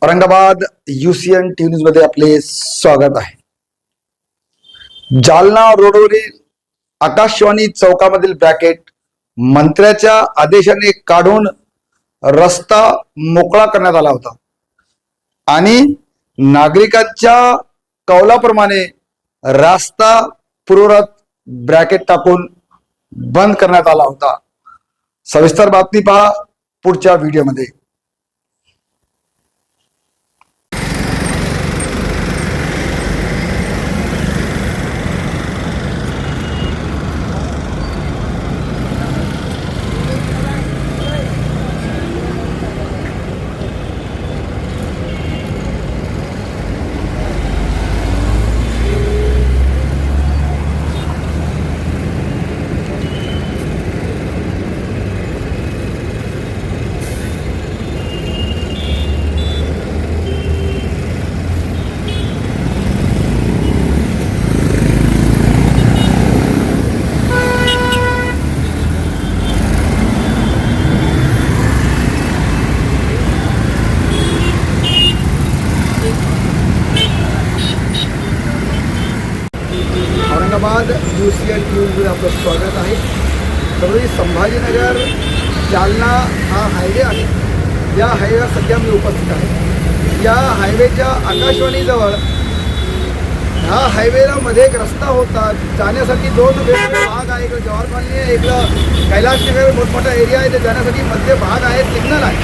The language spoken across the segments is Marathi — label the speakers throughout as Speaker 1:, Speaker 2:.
Speaker 1: औरंगाबाद UCN टीव्ही न्यूज मध्ये आपले स्वागत आहे। जालना रोडवरील आकाशवाणी चौकामधील ब्रॅकेट मंत्र्याच्या आदेशाने काढून रस्ता मोकळा करण्यात आला होता आणि नागरिकांच्या कौलाप्रमाणे रास्ता पूर्वरत ब्रॅकेट टाकून बंद करण्यात आला होता। सविस्तर बातमी पहा पुढच्या व्हिडिओमध्ये। औरंगाबाद UCN न्यूजमध्ये आपलं स्वागत आहे। छत्रपती संभाजीनगर जालना हा हायवे आहे। या हायवेवर सध्या मी उपस्थित आहे। या हायवेच्या आकाशवाणीजवळ ह्या हायवेला मध्ये एक रस्ता होता, जाण्यासाठी दोन वेगवेगळे भाग आहे। इकडे जवाहर कॉलनी आहे, इकडं कैलाशनगर मोठमोठा एरिया आहे, ते जाण्यासाठी मध्ये भाग आहे, सिग्नल आहे।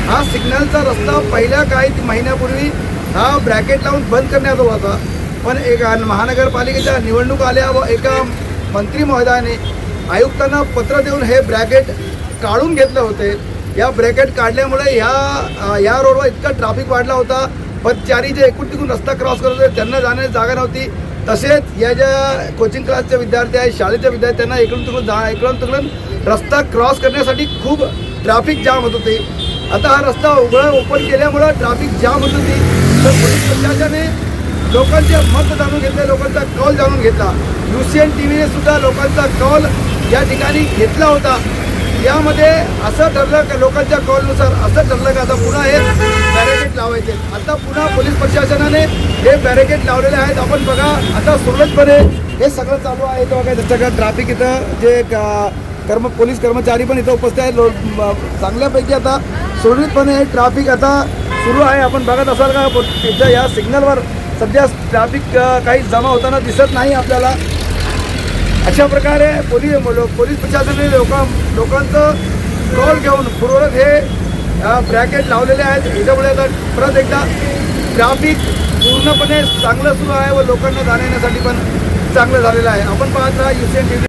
Speaker 1: हा सिग्नलचा रस्ता पहिल्या काही महिन्यापूर्वी हा ब्रॅकेट लावून बंद करण्यात आला होता, पण एक महानगरपालिकेच्या निवडणूक आल्या व एका मंत्री महोदयाने आयुक्तांना पत्र देऊन हे ब्रॅकेट काढून घेतले होते। या ब्रॅकेट काढल्यामुळे या रोडवर इतका ट्रॅफिक वाढला होता, पदचारी जे एकूण तिकून रस्ता क्रॉस करत होते त्यांना जाण्याची जागा नव्हती। तसेच या ज्या कोचिंग क्लासचे विद्यार्थी आहेत, शाळेचे विद्यार्थी, त्यांना इकडून तिकडून रस्ता क्रॉस करण्यासाठी खूप ट्रॅफिक जाम होत होते। आता हा रस्ता ओपन केल्यामुळे ट्रॅफिक जाम होत होती, तर पोलीस प्रशासनाने लोकांचे मत जाणून घेतले, लोकांचा कौल जाणून घेतला। UCN टीव्हीने सुद्धा लोकांचा कौल या ठिकाणी घेतला होता। यामध्ये असं ठरलं की लोकांच्या कौलनुसार असं ठरलं की आता पुन्हा हे बॅरिकेड लावायचे। आता पुन्हा पोलीस प्रशासनाने हे बॅरिकेड लावलेले आहेत। आपण बघा आता सुरळीतपणे हे सगळं चालू आहे। तो काय त्याचं ट्रॅफिक इथं जे पोलीस कर्मचारी पण इथं उपस्थित आहेत। चांगल्यापैकी आता सुरळीतपणे हे ट्रॅफिक आता सुरू आहे। आपण बघत असाल का इथं या सिग्नलवर सध्या ट्रॅफिक काही जमा होताना दिसत नाही आपल्याला। अशा प्रकारे पोलीस प्रशासनाने लोकांचं कौल घेऊन पूर्वरत हे ब्रॅकेट लावलेले आहेत। याच्यामुळे आता परत एकदा ट्रॅफिक पूर्णपणे चांगलं सुरू आहे व लोकांना जाण्यासाठी पण चांगलं झालेलं आहे। आपण पाहत राहा UCN टीव्ही।